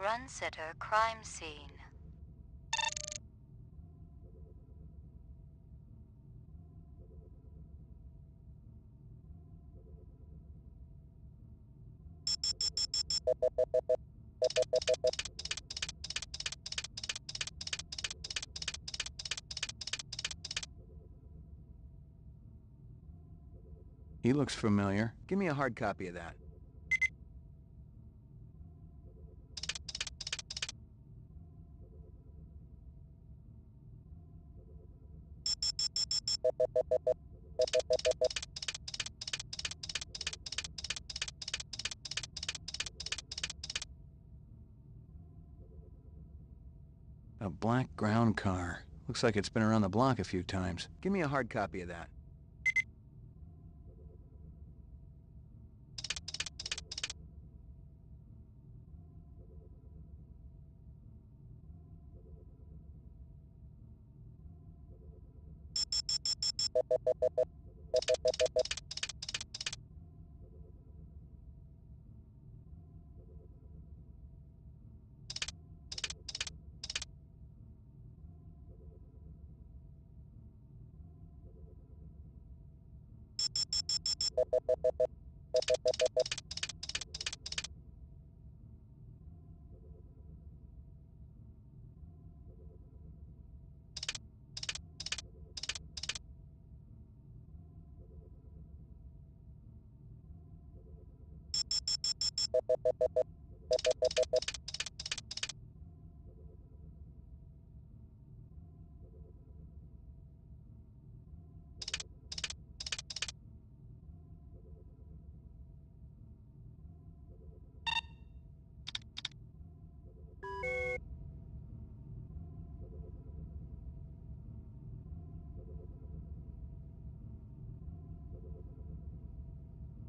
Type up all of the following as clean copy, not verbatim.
Run sitter crime scene. He looks familiar. Give me a hard copy of that. A black ground car. Looks like it's been around the block a few times. Give me a hard copy of that.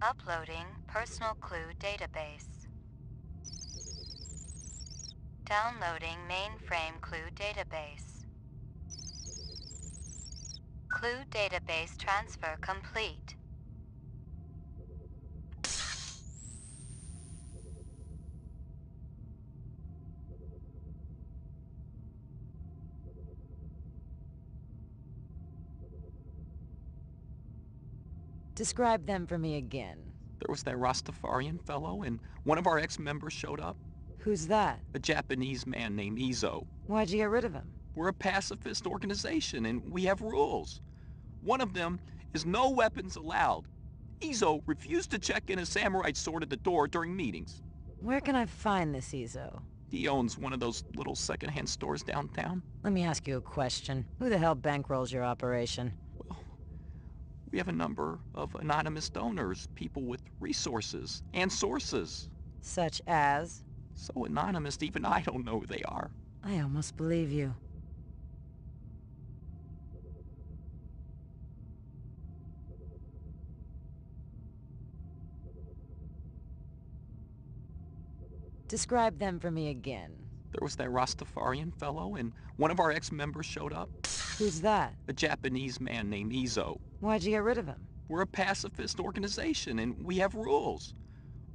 Uploading personal clue database. Downloading mainframe clue database. Clue database transfer complete. Describe them for me again. There was that Rastafarian fellow, and one of our ex-members showed up. Who's that? A Japanese man named Izo. Why'd you get rid of him? We're a pacifist organization, and we have rules. One of them is no weapons allowed. Izo refused to check in a samurai sword at the door during meetings. Where can I find this Izo? He owns one of those little secondhand stores downtown. Let me ask you a question. Who the hell bankrolls your operation? Well, we have a number of anonymous donors, people with resources and sources. Such as? So anonymous, even I don't know who they are. I almost believe you. Describe them for me again. There was that Rastafarian fellow, and one of our ex-members showed up. Who's that? A Japanese man named Izo. Why'd you get rid of him? We're a pacifist organization, and we have rules.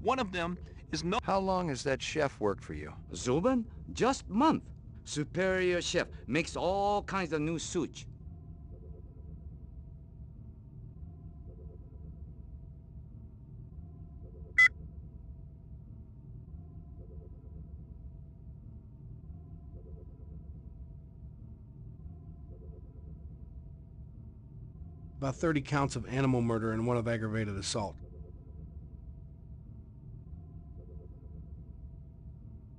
One of them is no... How long has that chef worked for you? Zoban? Just month. Superior chef. Makes all kinds of new sushi. About 30 counts of animal murder and one of aggravated assault.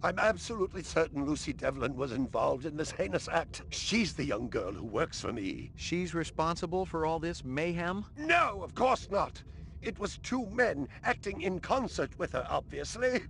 I'm absolutely certain Lucy Devlin was involved in this heinous act. She's the young girl who works for me. She's responsible for all this mayhem? No, of course not. It was two men acting in concert with her, obviously.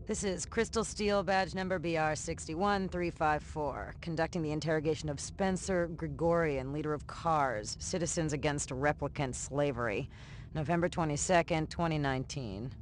This is Crystal Steel badge number BR61354, conducting the interrogation of Spencer Gregorian, leader of CARS, Citizens Against Replicant Slavery, November 22nd, 2019.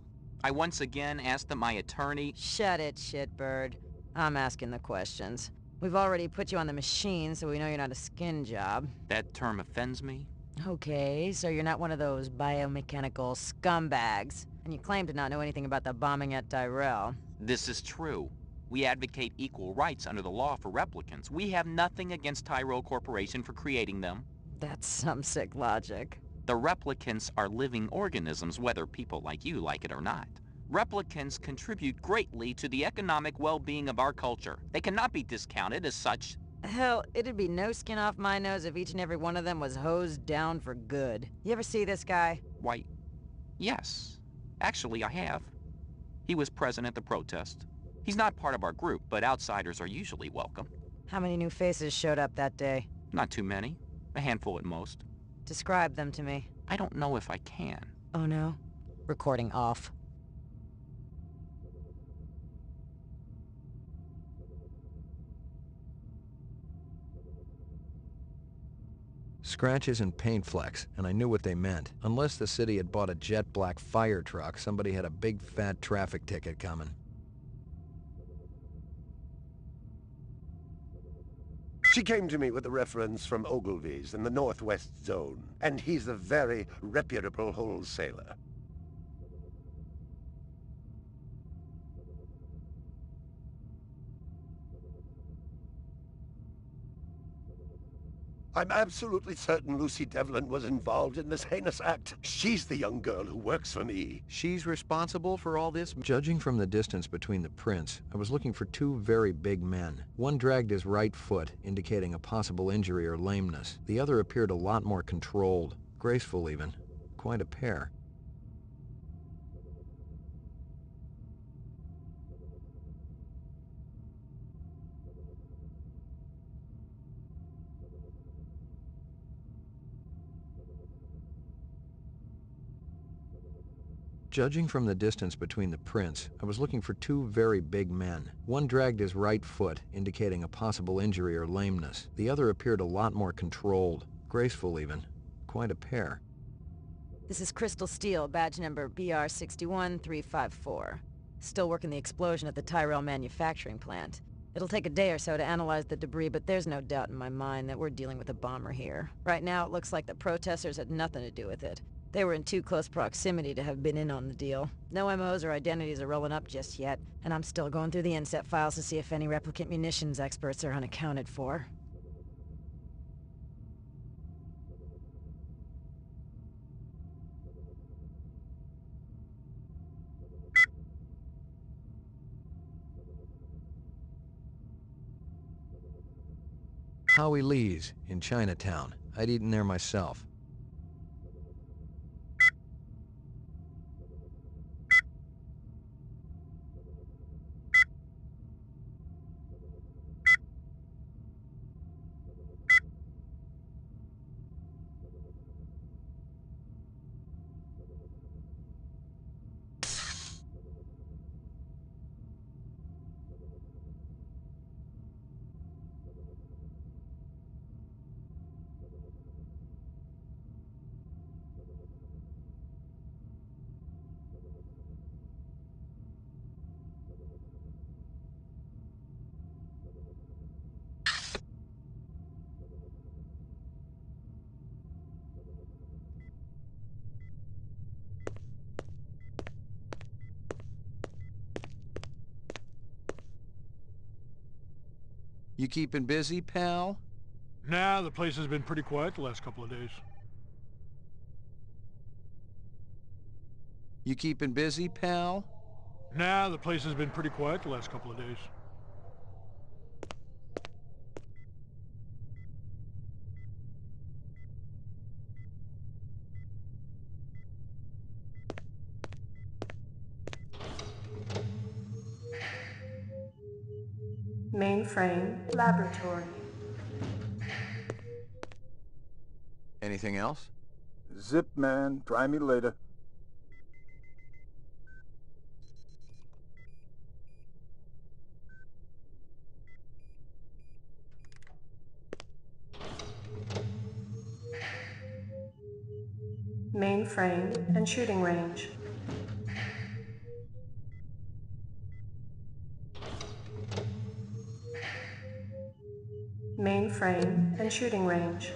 I once again asked that my attorney... Shut it, shitbird. I'm asking the questions. We've already put you on the machine, so we know you're not a skin job. That term offends me. Okay, so you're not one of those biomechanical scumbags, and you claim to not know anything about the bombing at Tyrell. This is true. We advocate equal rights under the law for replicants. We have nothing against Tyrell Corporation for creating them. That's some sick logic. The replicants are living organisms, whether people like you like it or not. Replicants contribute greatly to the economic well-being of our culture. They cannot be discounted as such. Hell, it'd be no skin off my nose if each and every one of them was hosed down for good. You ever see this guy? Why, yes. Actually, I have. He was present at the protest. He's not part of our group, but outsiders are usually welcome. How many new faces showed up that day? Not too many. A handful at most. Describe them to me. I don't know if I can. Oh no? Recording off. Scratches and paint flecks, and I knew what they meant. Unless the city had bought a jet black fire truck, somebody had a big fat traffic ticket coming. She came to me with a reference from Ogilvy's in the Northwest Zone, and he's a very reputable wholesaler. I'm absolutely certain Lucy Devlin was involved in this heinous act. She's the young girl who works for me. She's responsible for all this? Judging from the distance between the prints, I was looking for two very big men. One dragged his right foot, indicating a possible injury or lameness. The other appeared a lot more controlled, graceful even. Quite a pair. Judging from the distance between the prints, I was looking for two very big men. One dragged his right foot, indicating a possible injury or lameness. The other appeared a lot more controlled, graceful even. Quite a pair. This is Crystal Steel, badge number BR61354. Still working the explosion at the Tyrell manufacturing plant. It'll take a day or so to analyze the debris, but there's no doubt in my mind that we're dealing with a bomber here. Right now, it looks like the protesters had nothing to do with it. They were in too close proximity to have been in on the deal. No MOs or identities are rolling up just yet, and I'm still going through the inset files to see if any replicant munitions experts are unaccounted for. Howie Lee's in Chinatown. I'd eaten there myself. You keeping busy, pal? Nah, the place has been pretty quiet the last couple of days. You keeping busy, pal? Nah, the place has been pretty quiet the last couple of days. Mainframe Laboratory. Anything else? Zip, man. Try me later. Mainframe and shooting range. Mainframe and shooting range.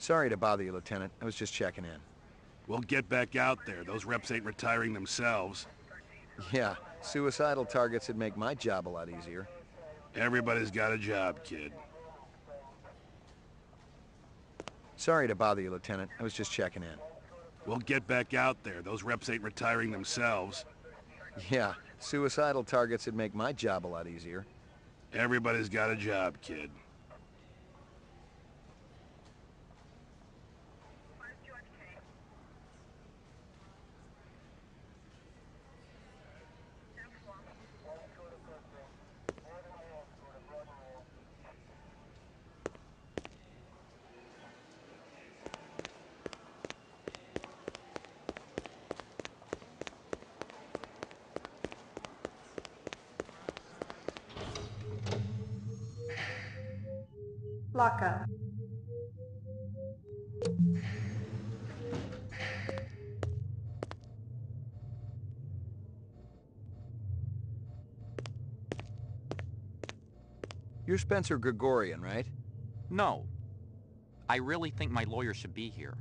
Sorry to bother you, Lieutenant. I was just checking in. We'll get back out there. Those reps ain't retiring themselves. Yeah, suicidal targets would make my job a lot easier. Everybody's got a job, kid. Sorry to bother you, Lieutenant. I was just checking in. We'll get back out there. Those reps ain't retiring themselves. Yeah, suicidal targets would make my job a lot easier. Everybody's got a job, kid. Lockup. You're Spencer Gregorian, right? No. I really think my lawyer should be here.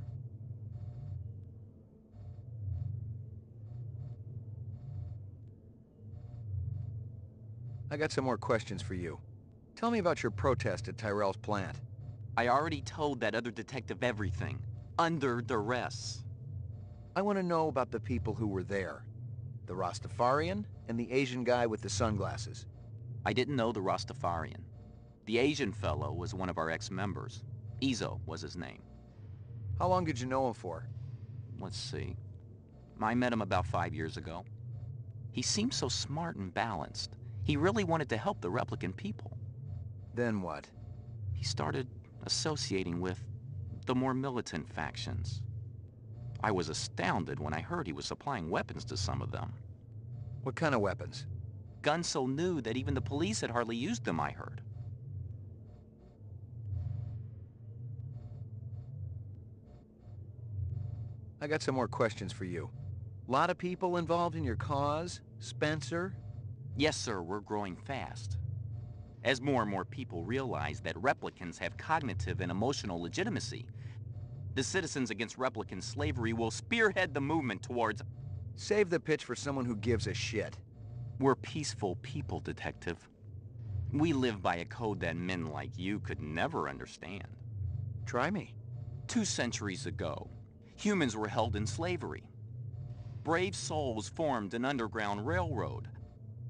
I got some more questions for you. Tell me about your protest at Tyrell's plant. I already told that other detective everything. Under duress. I want to know about the people who were there. The Rastafarian and the Asian guy with the sunglasses. I didn't know the Rastafarian. The Asian fellow was one of our ex-members. Izo was his name. How long did you know him for? Let's see. I met him about 5 years ago. He seemed so smart and balanced. He really wanted to help the replicant people. Then what? He started associating with the more militant factions. I was astounded when I heard he was supplying weapons to some of them. What kind of weapons? Guns so new that even the police had hardly used them, I heard. I got some more questions for you. Lot of people involved in your cause, Spencer? Yes, sir, we're growing fast. As more and more people realize that replicants have cognitive and emotional legitimacy, the Citizens Against Replicant Slavery will spearhead the movement towards... Save the pitch for someone who gives a shit. We're peaceful people, Detective. We live by a code that men like you could never understand. Try me. 2 centuries ago, humans were held in slavery. Brave souls formed an underground railroad.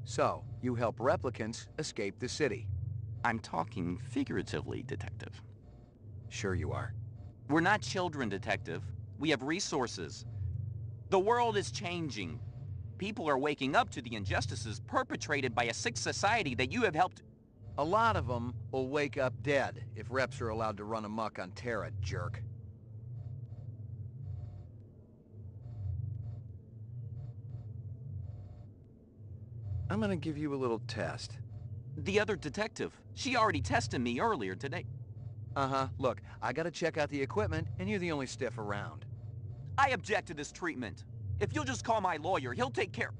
So, you help replicants escape the city. I'm talking figuratively, Detective. Sure you are. We're not children, Detective. We have resources. The world is changing. People are waking up to the injustices perpetrated by a sick society that you have helped... A lot of them will wake up dead if reps are allowed to run amok on Terra, jerk. I'm gonna give you a little test. The other detective, she already tested me earlier today. Uh-huh. Look, I gotta check out the equipment, and you're the only stiff around. I object to this treatment. If you'll just call my lawyer, he'll take care...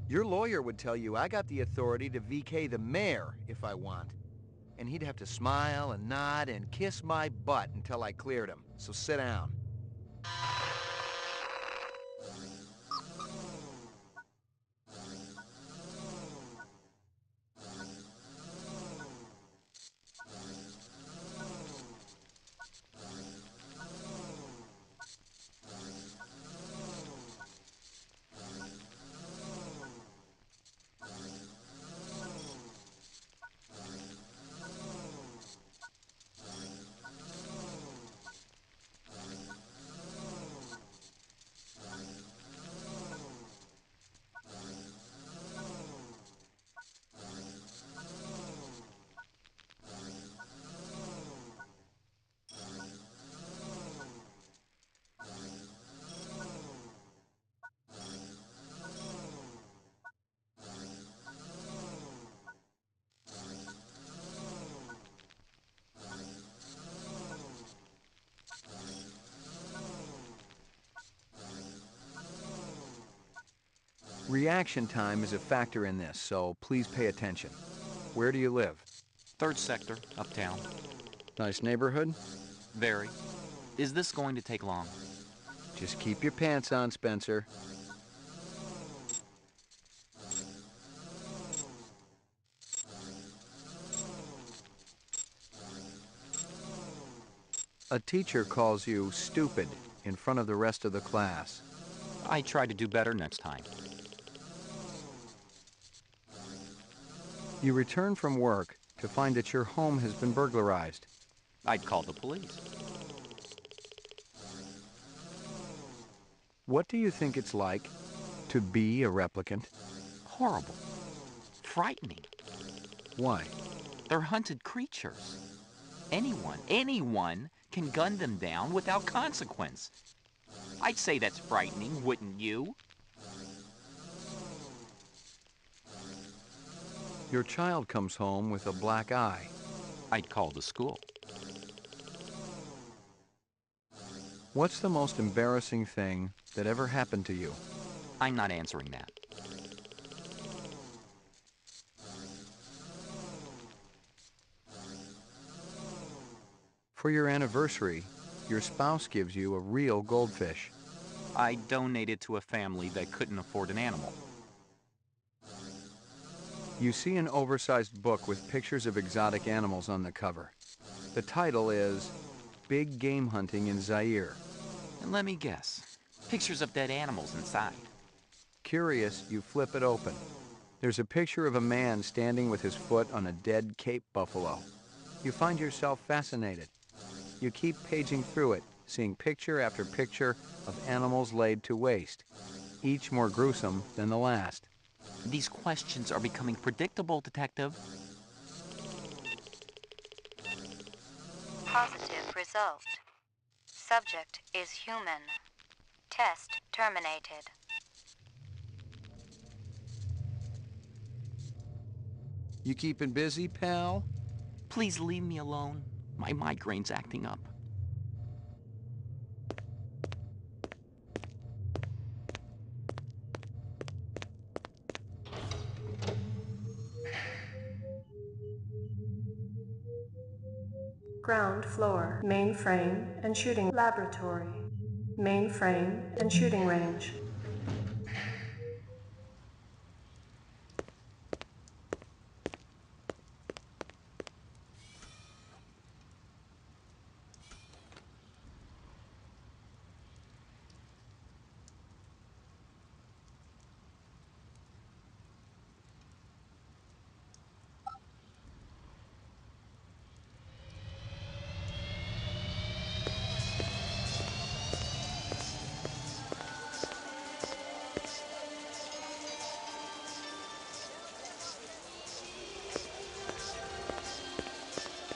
Your lawyer would tell you I got the authority to VK the mayor if I want. And he'd have to smile and nod and kiss my butt until I cleared him. So sit down. Reaction time is a factor in this, so please pay attention. Where do you live? 3rd sector, uptown. Nice neighborhood? Very. Is this going to take long? Just keep your pants on, Spencer. A teacher calls you stupid in front of the rest of the class. I try to do better next time. You return from work to find that your home has been burglarized. I'd call the police. What do you think it's like to be a replicant? Horrible. Frightening. Why? They're hunted creatures. Anyone can gun them down without consequence. I'd say that's frightening, wouldn't you? Your child comes home with a black eye. I'd call the school. What's the most embarrassing thing that ever happened to you? I'm not answering that. For your anniversary, your spouse gives you a real goldfish. I donated to a family that couldn't afford an animal. You see an oversized book with pictures of exotic animals on the cover. The title is Big Game Hunting in Zaire. And let me guess, pictures of dead animals inside. Curious, you flip it open. There's a picture of a man standing with his foot on a dead Cape buffalo. You find yourself fascinated. You keep paging through it, seeing picture after picture of animals laid to waste, each more gruesome than the last. These questions are becoming predictable, Detective. Positive result. Subject is human. Test terminated. You keeping busy, pal? Please leave me alone. My migraine's acting up. Ground floor, mainframe and shooting laboratory. Mainframe and shooting range.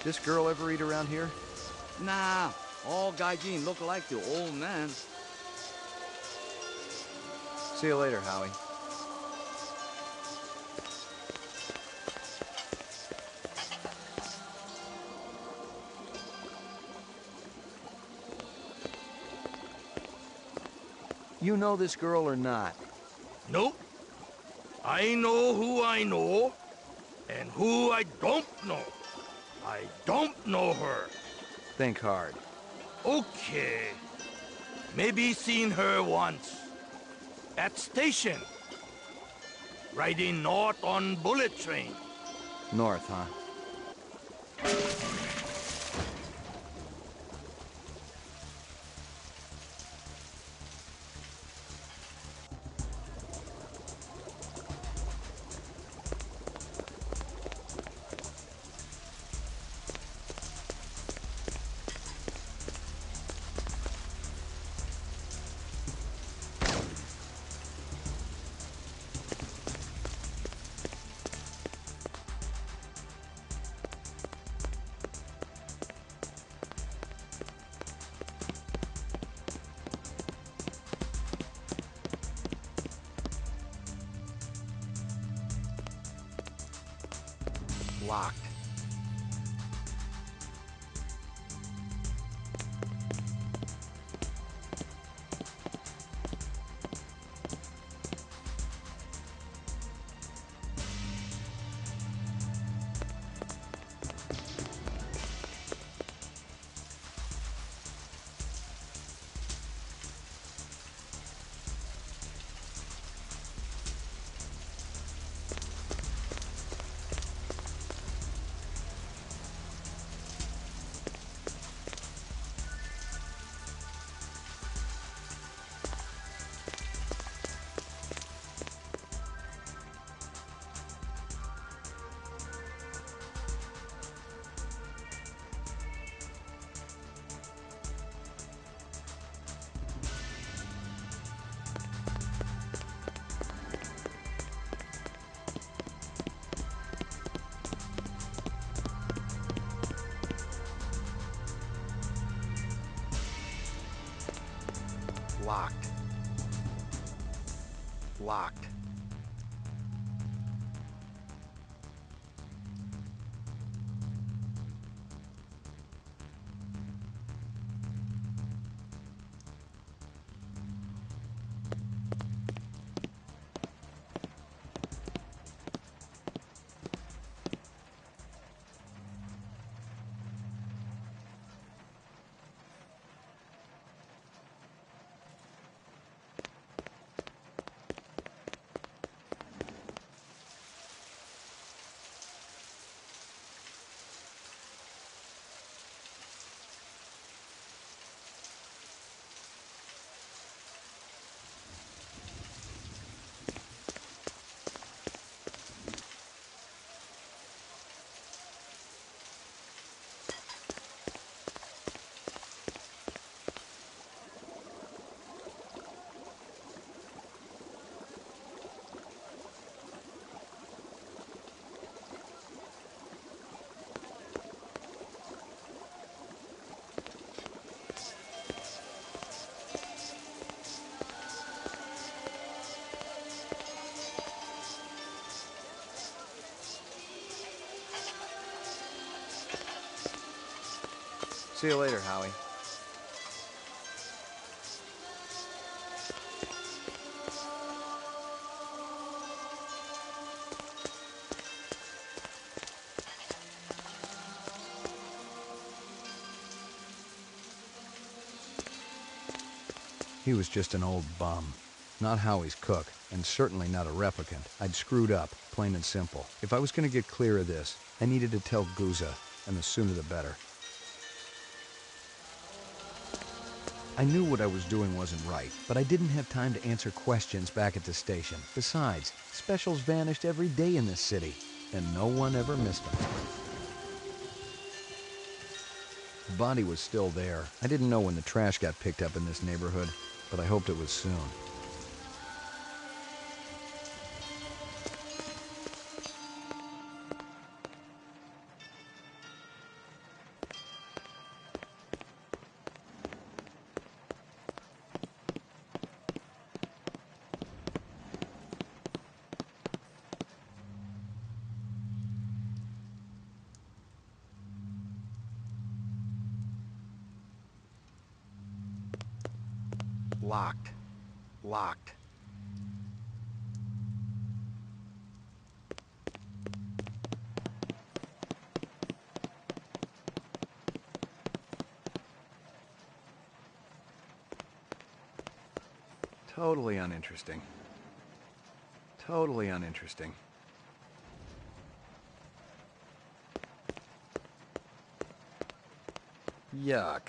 This girl ever eat around here? Nah, all gaijin look like the old man. See you later, Howie. You know this girl or not? Nope. I know who I know, and who I don't know. I don't know her. Think hard. Okay. Maybe seen her once. At station. Riding north on bullet train. North, huh? Locked. Locked. Locked. See you later, Howie. He was just an old bum. Not Howie's cook, and certainly not a replicant. I'd screwed up, plain and simple. If I was going to get clear of this, I needed to tell Guza, and the sooner the better. I knew what I was doing wasn't right, but I didn't have time to answer questions back at the station. Besides, specials vanished every day in this city, and no one ever missed them. The body was still there. I didn't know when the trash got picked up in this neighborhood, but I hoped it was soon. Locked. Locked. Totally uninteresting. Totally uninteresting. Yuck.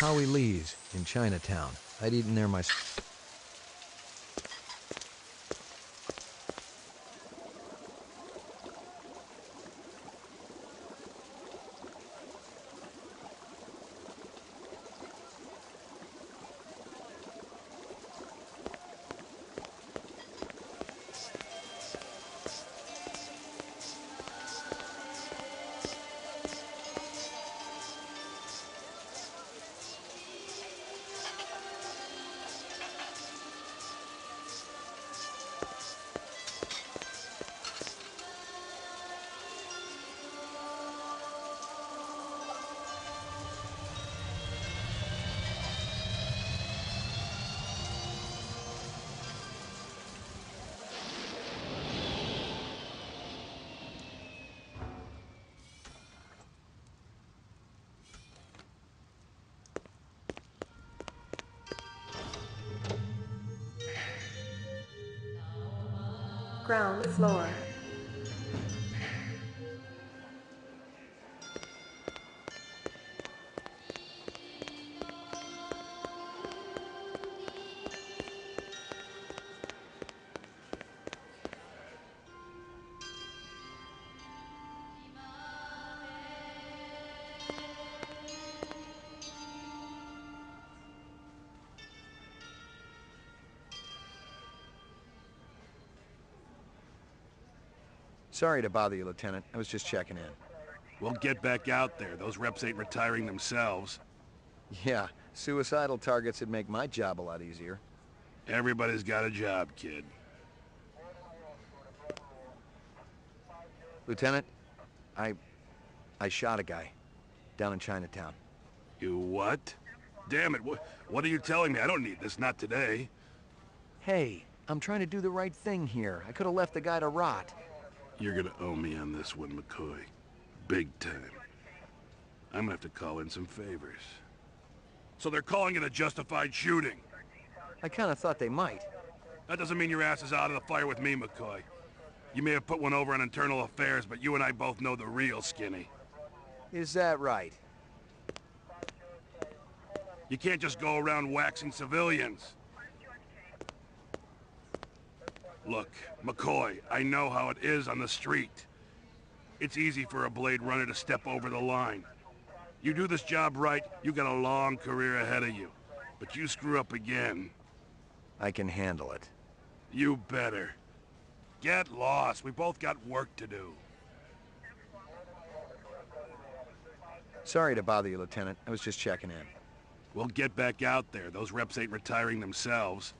Howie Lee's in Chinatown. I'd eaten there myself. Ground floor. Sorry to bother you, Lieutenant. I was just checking in. We'll get back out there. Those reps ain't retiring themselves. Yeah, suicidal targets would make my job a lot easier. Everybody's got a job, kid. Lieutenant, I shot a guy down in Chinatown. You what? Damn it, what are you telling me? I don't need this, not today. Hey, I'm trying to do the right thing here. I could have left the guy to rot. You're gonna owe me on this one, McCoy. Big time. I'm gonna have to call in some favors. So they're calling it a justified shooting? I kind of thought they might. That doesn't mean your ass is out of the fire with me, McCoy. You may have put one over on internal affairs, but you and I both know the real Skinny. Is that right? You can't just go around waxing civilians. Look, McCoy, I know how it is on the street. It's easy for a Blade Runner to step over the line. You do this job right, you got a long career ahead of you. But you screw up again, I can handle it. you better. Get lost. We both got work to do. Sorry to bother you, Lieutenant. I was just checking in. We'll get back out there. Those reps ain't retiring themselves.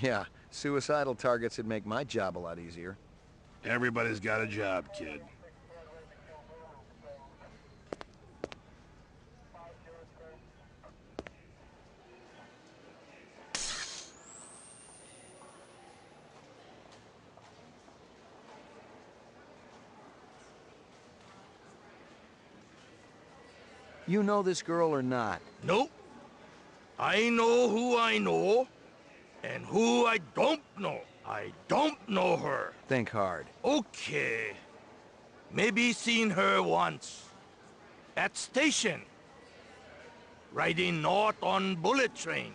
Yeah, suicidal targets would make my job a lot easier. Everybody's got a job, kid. You know this girl or not? Nope. I know who I know, and who I don't know. I don't know her. Think hard. Okay. Maybe seen her once. At station. Riding north on bullet train.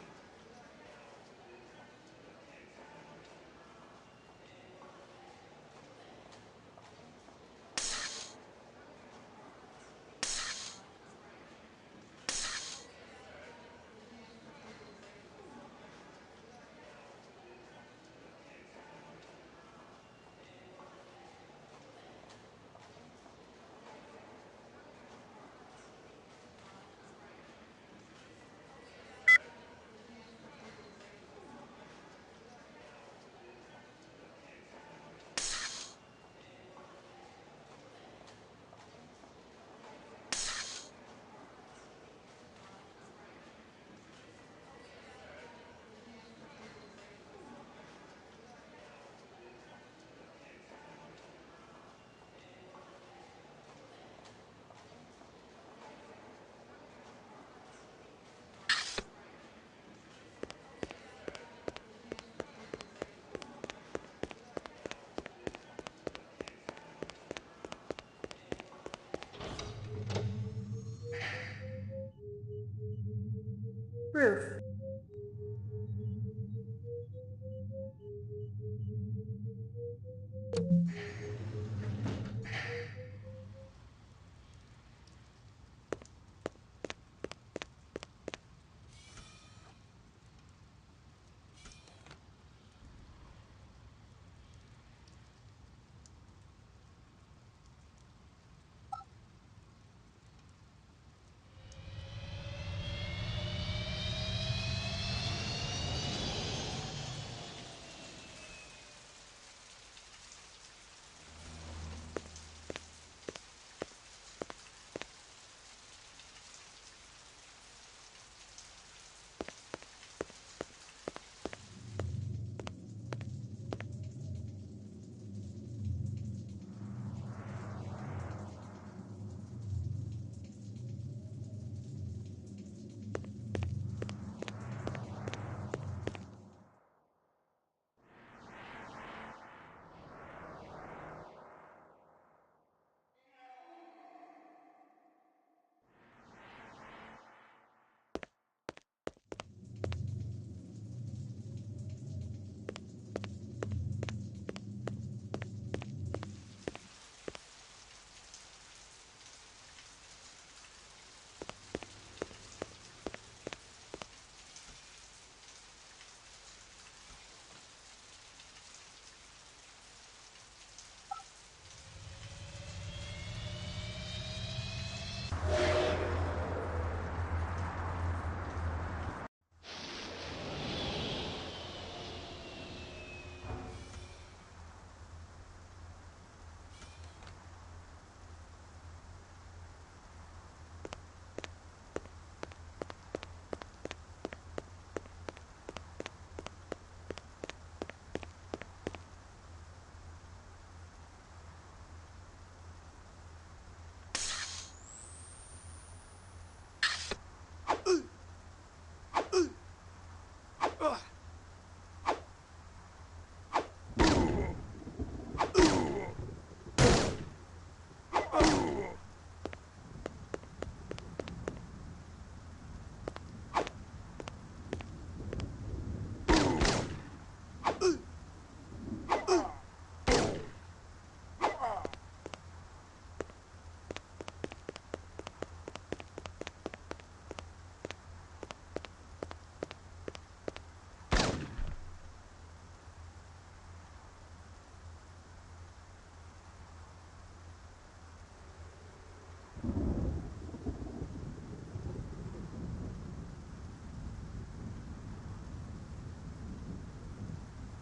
Roof.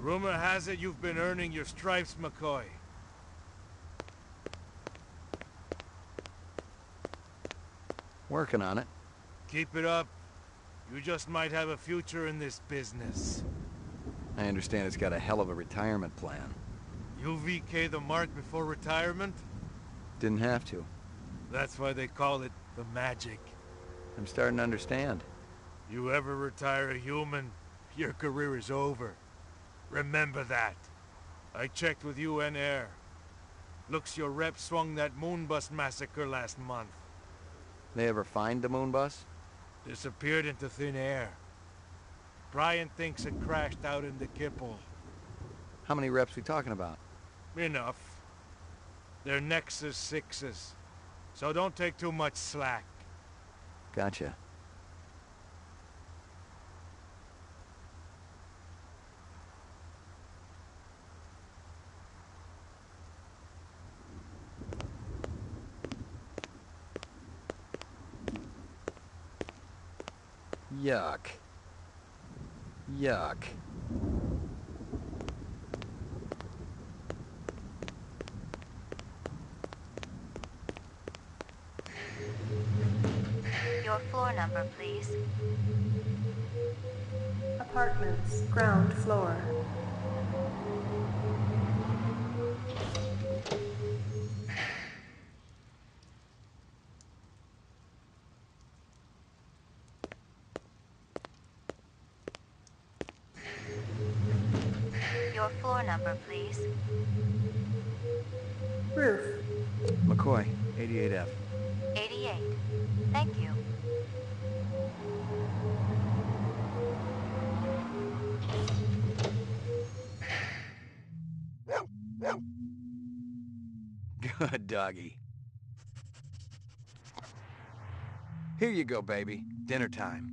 Rumor has it you've been earning your stripes, McCoy. Working on it. Keep it up. You just might have a future in this business. I understand it's got a hell of a retirement plan. You VK the mark before retirement? Didn't have to. That's why they call it the magic. I'm starting to understand. You ever retire a human, your career is over. Remember that. I checked with UN Air. Looks your rep swung that Moonbus massacre last month. They ever find the moon bus? Disappeared into thin air. Brian thinks it crashed out in the Kipple. How many reps we talking about? Enough. They're Nexus 6s, so don't take too much slack. Gotcha. Yuck. Yuck. Your floor number, please. Apartments, ground floor. Your floor number, please. Roof. McCoy, 88F. 88. Thank you. Good doggy. Here you go, baby. Dinner time.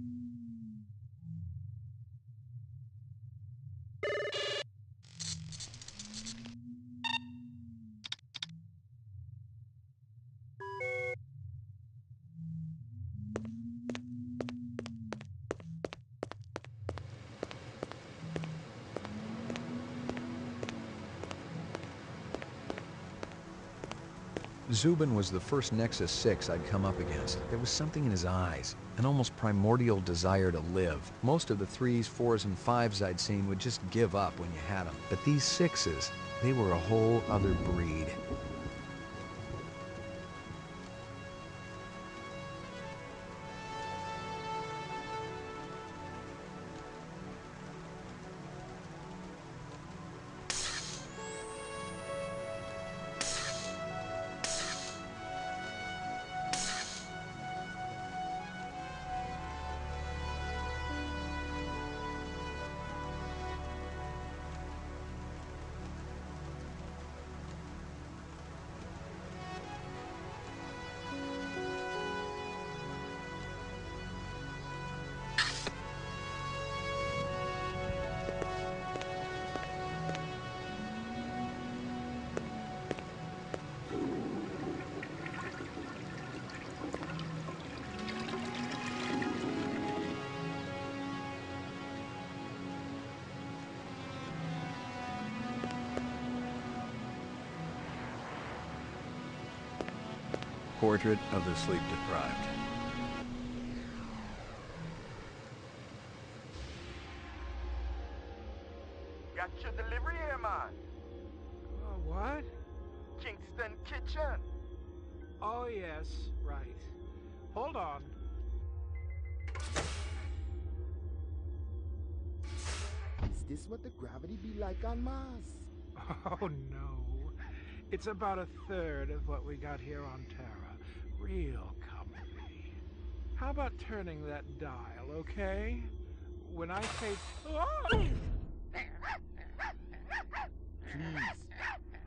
Zubin was the first Nexus 6 I'd come up against. There was something in his eyes, an almost primordial desire to live. Most of the 3s, 4s, and 5s I'd seen would just give up when you had them. But these 6s, they were a whole other breed. Portrait of the sleep-deprived. Got your delivery here, man. What? Kingston Kitchen. Oh, yes, right. Hold on. Is this what the gravity be like on Mars? Oh, no. It's about a third of what we got here on Terra. Real comfy. How about turning that dial, okay? When I say... Please,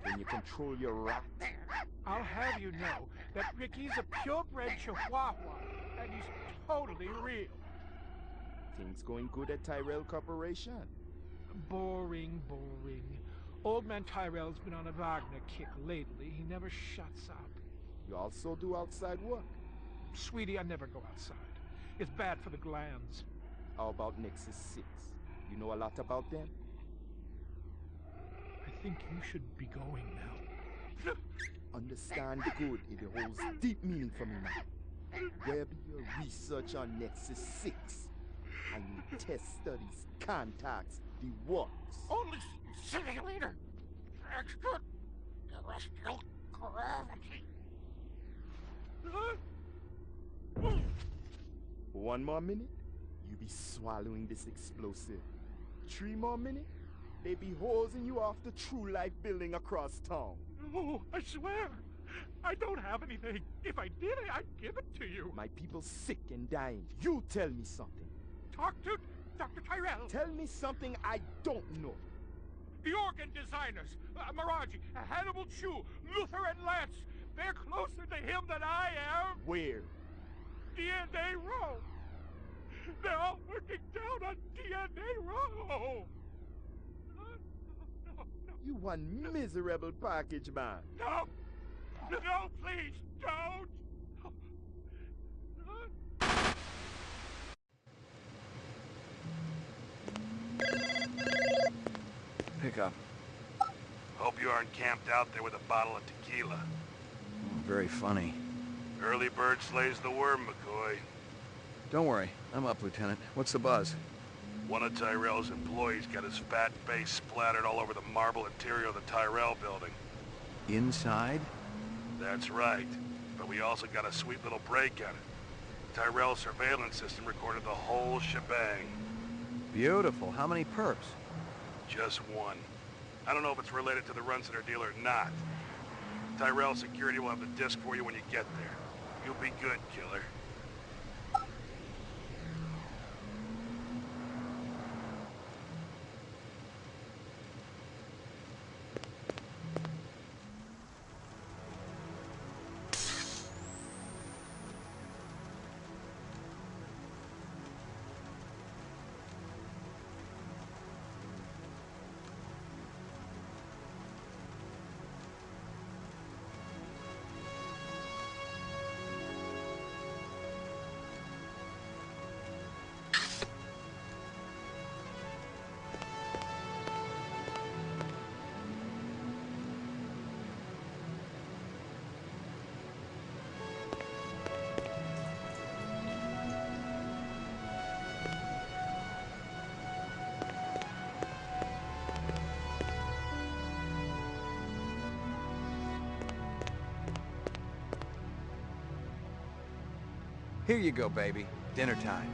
can you control your rat? I'll have you know that Ricky's a purebred chihuahua, and he's totally real. Things going good at Tyrell Corporation? Boring, boring. Old man Tyrell's been on a Wagner kick lately. He never shuts up. You also do outside work? Sweetie, I never go outside. It's bad for the glands. How about Nexus 6? You know a lot about them? think you should be going now. Understand good, it holds deep meaning for me now. Where be your research on Nexus 6? And your test studies, contacts, the works? Only simulator. Extraterrestrial gravity. One more minute, you be swallowing this explosive. 3 more minutes, they be hosing you off the True Life building across town. No, I swear. I don't have anything. If I did, I'd give it to you. My people sick and dying. You tell me something. Talk to Dr. Tyrell. Tell me something I don't know. The organ designers, Miraji, Hannibal Chu, Luther and Lance. They're closer to him than I am. Where? DNA Row. They're all working down on DNA Row. You one miserable package man. No! No, please, don't! Pick up. Hope you aren't camped out there with a bottle of tequila. Very funny. Early bird slays the worm, McCoy. Don't worry, I'm up, Lieutenant. What's the buzz? One of Tyrell's employees got his fat face splattered all over the marble interior of the Tyrell building. Inside? That's right. But we also got a sweet little break on it. Tyrell's surveillance system recorded the whole shebang. Beautiful. How many perps? Just one. I don't know if it's related to the Runciter deal or not. Tyrell security will have the disc for you when you get there. You'll be good, killer. Here you go, baby. Dinner time.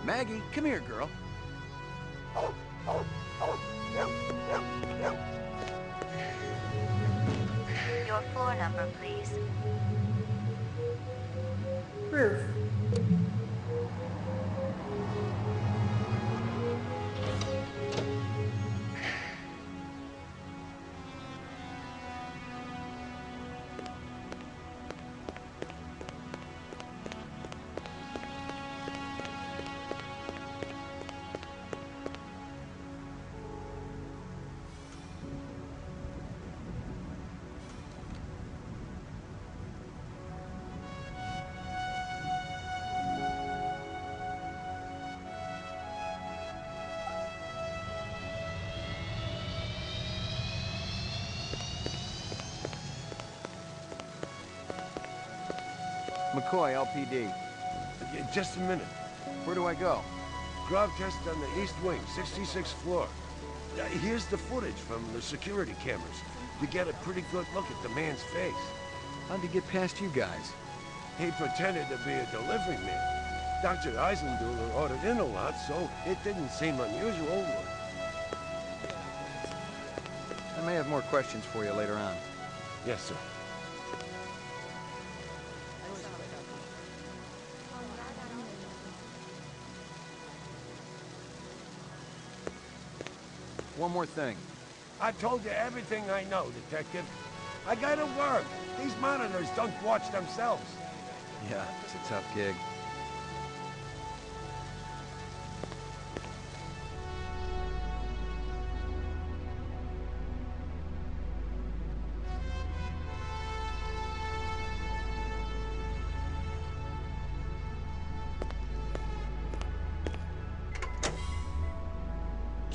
Maggie, come here, girl. Your floor number, please. Roof. McCoy, LPD. Just a minute. Where do I go? Grav test on the east wing, 66th floor. Here's the footage from the security cameras. You get a pretty good look at the man's face. How'd he get past you guys? He pretended to be a delivery man. Dr. Eisenduler ordered in a lot, so it didn't seem unusual. I may have more questions for you later on. Yes, sir. One more thing. I told you everything I know, Detective. I gotta work. These monitors don't watch themselves. Yeah, it's a tough gig.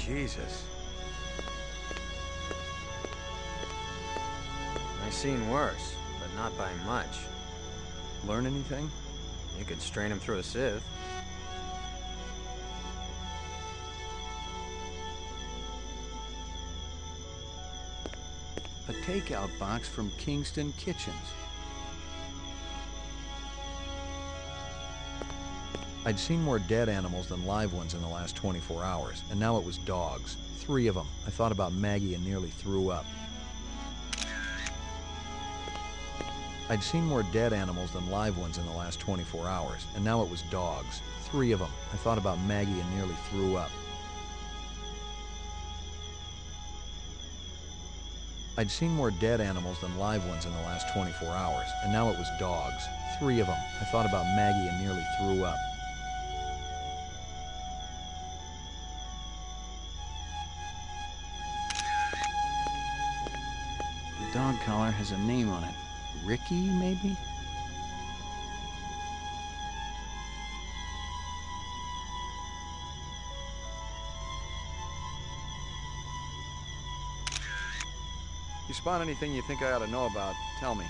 Jesus. I've seen worse, but not by much. Learn anything? You could strain him through a sieve. A takeout box from Kingston Kitchens. I'd seen more dead animals than live ones in the last 24 hours, and now it was dogs. 3 of them. I thought about Maggie and nearly threw up. I'd seen more dead animals than live ones in the last 24 hours, and now it was dogs. 3 of them. I thought about Maggie and nearly threw up. I'd seen more dead animals than live ones in the last 24 hours, and now it was dogs. 3 of them. I thought about Maggie and nearly threw up. The dog collar has a name on it. Ricky, maybe? You spot anything you think I ought to know about, tell me.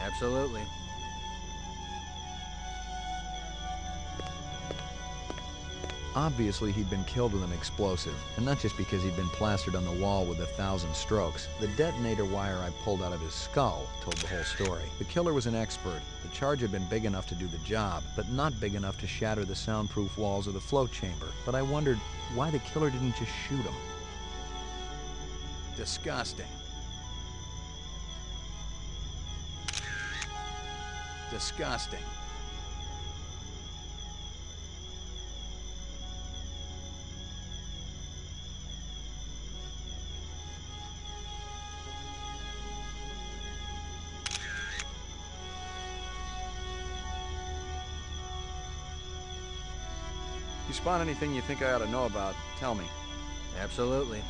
Absolutely. Obviously, he'd been killed with an explosive, and not just because he'd been plastered on the wall with 1,000 strokes. The detonator wire I pulled out of his skull told the whole story. The killer was an expert. The charge had been big enough to do the job, but not big enough to shatter the soundproof walls of the float chamber. But I wondered why the killer didn't just shoot him. Disgusting. Disgusting. You spot anything you think I ought to know about, tell me. Absolutely.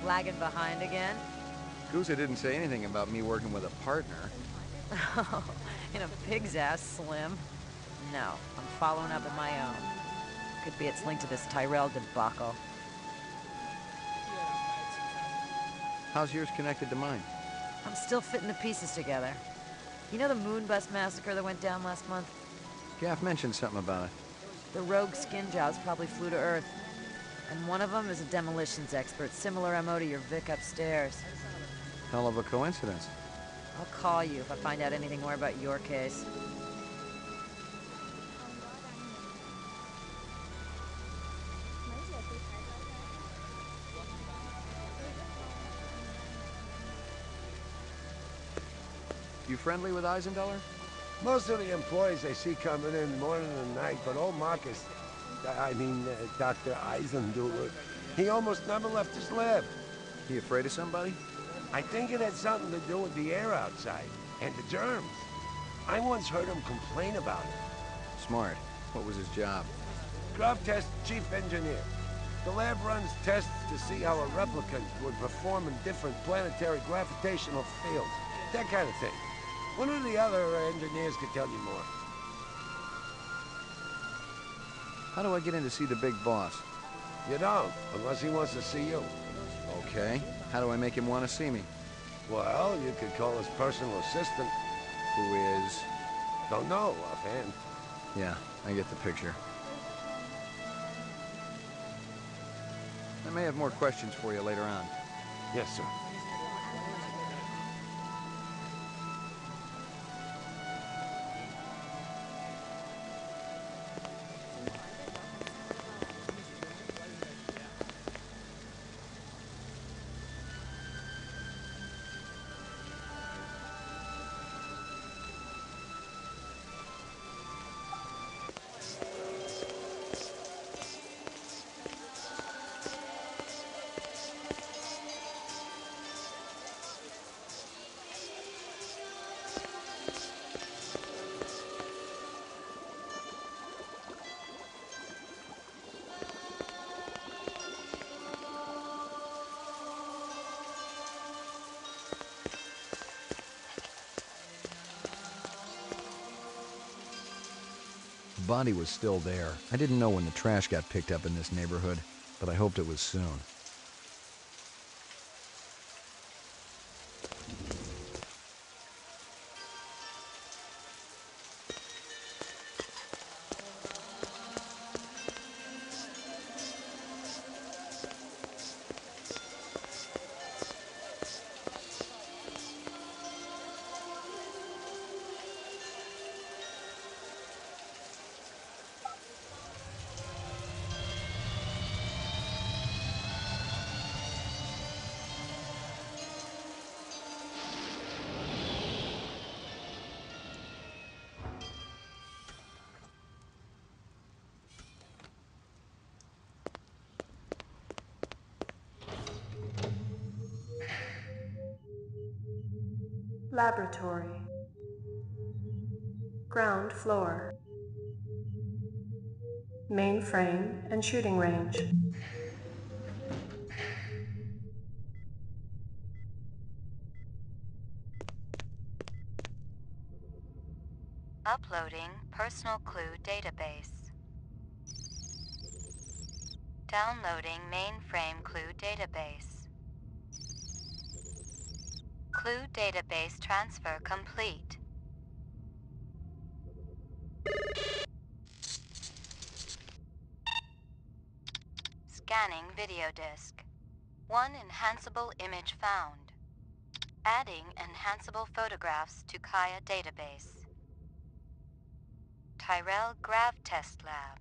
Lagging behind again? Guza didn't say anything about me working with a partner. In a pig's ass, Slim. No, I'm following up on my own. Could be it's linked to this Tyrell debacle. How's yours connected to mine? I'm still fitting the pieces together. You know the Moonbus massacre that went down last month? Gaff mentioned something about it. The rogue skin jobs probably flew to Earth. And one of them is a demolitions expert, similar MO to your Vic upstairs. Hell of a coincidence. I'll call you if I find out anything more about your case. You friendly with Eisendoller? Most of the employees I see coming in morning and night, but old Marcus, Dr. Eisendoller, he almost never left his lab. He afraid of somebody? I think it had something to do with the air outside, and the germs. I once heard him complain about it. Smart. What was his job? Grub Test Chief Engineer. The lab runs tests to see how a replicant would perform in different planetary gravitational fields. That kind of thing. One of the other engineers could tell you more. How do I get in to see the big boss? You don't, unless he wants to see you. Okay. How do I make him want to see me? Well, you could call his personal assistant. Who is? Don't know offhand. Yeah, I get the picture. I may have more questions for you later on. Yes, sir. body was still there. I didn't know when the trash got picked up in this neighborhood, but I hoped it was soon. Laboratory. Ground floor. Mainframe and shooting range. Uploading personal clue database. Downloading mainframe clue database. Clue database transfer complete. Scanning video disk. One enhanceable image found. Adding enhanceable photographs to Kaya database. Tyrell Grav Test Lab.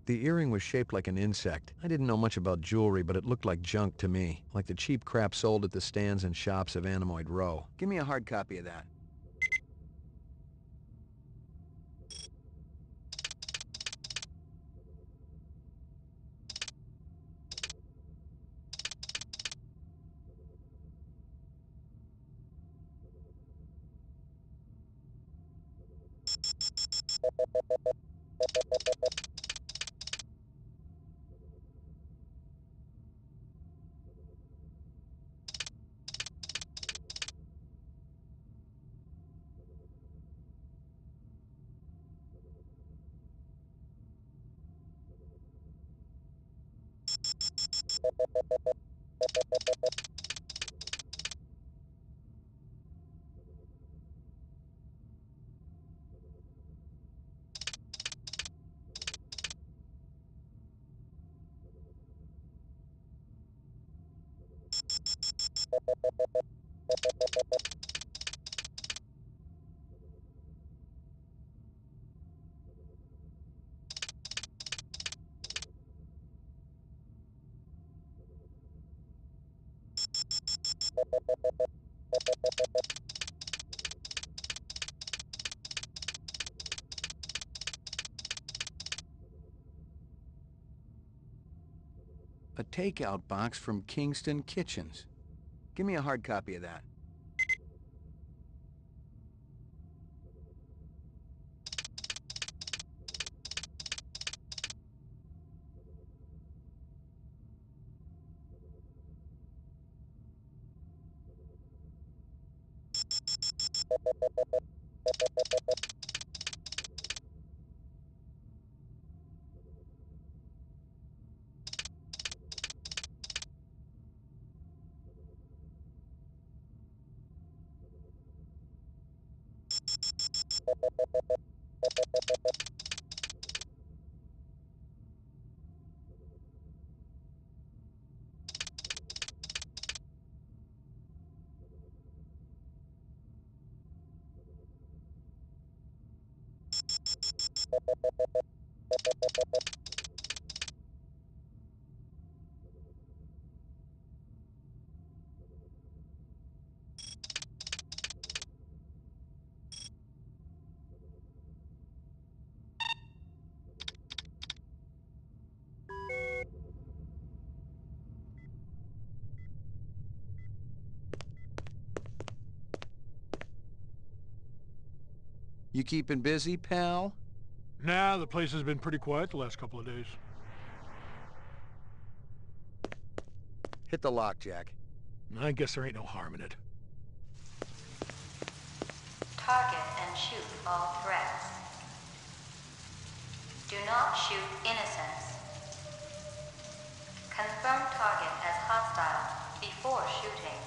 The earring was shaped like an insect. I didn't know much about jewelry, but it looked like junk to me, like the cheap crap sold at the stands and shops of Animoid Row. Give me a hard copy of that. A takeout box from Kingston Kitchens. Give me a hard copy of that. You keeping busy, pal? Nah, the place has been pretty quiet the last couple of days. Hit the lock, Jack. I guess there ain't no harm in it. Target and shoot all threats. Do not shoot innocents. Confirm target as hostile before shooting.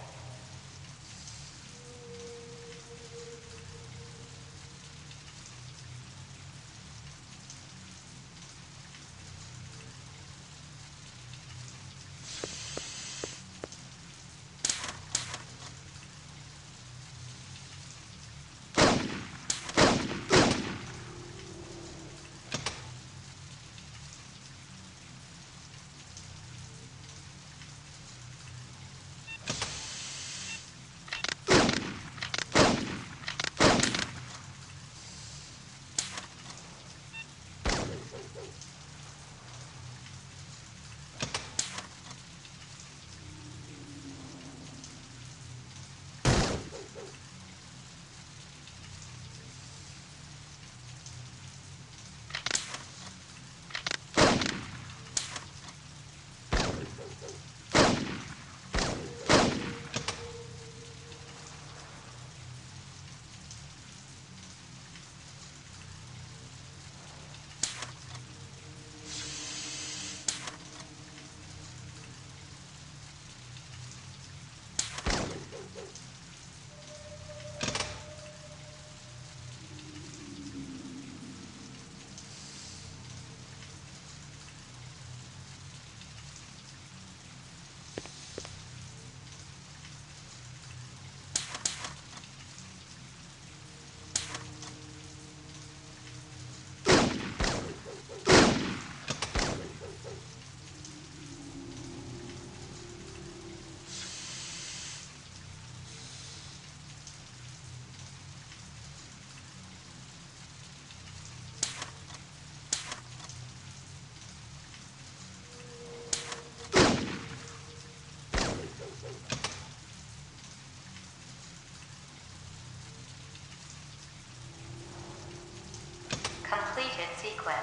Completed sequence.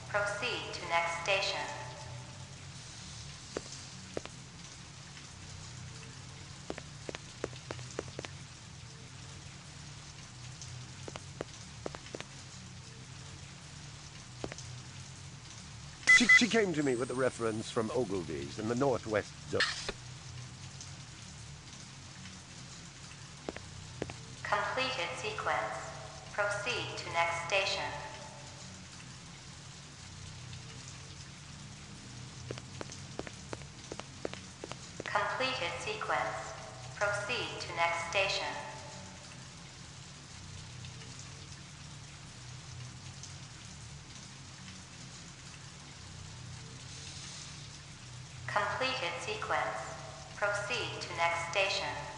Proceed to next station. She came to me with a reference from Ogilvy's in the Northwest Zone. Completed sequence. Proceed to next station. Completed sequence. Proceed to next station. Completed sequence. Proceed to next station.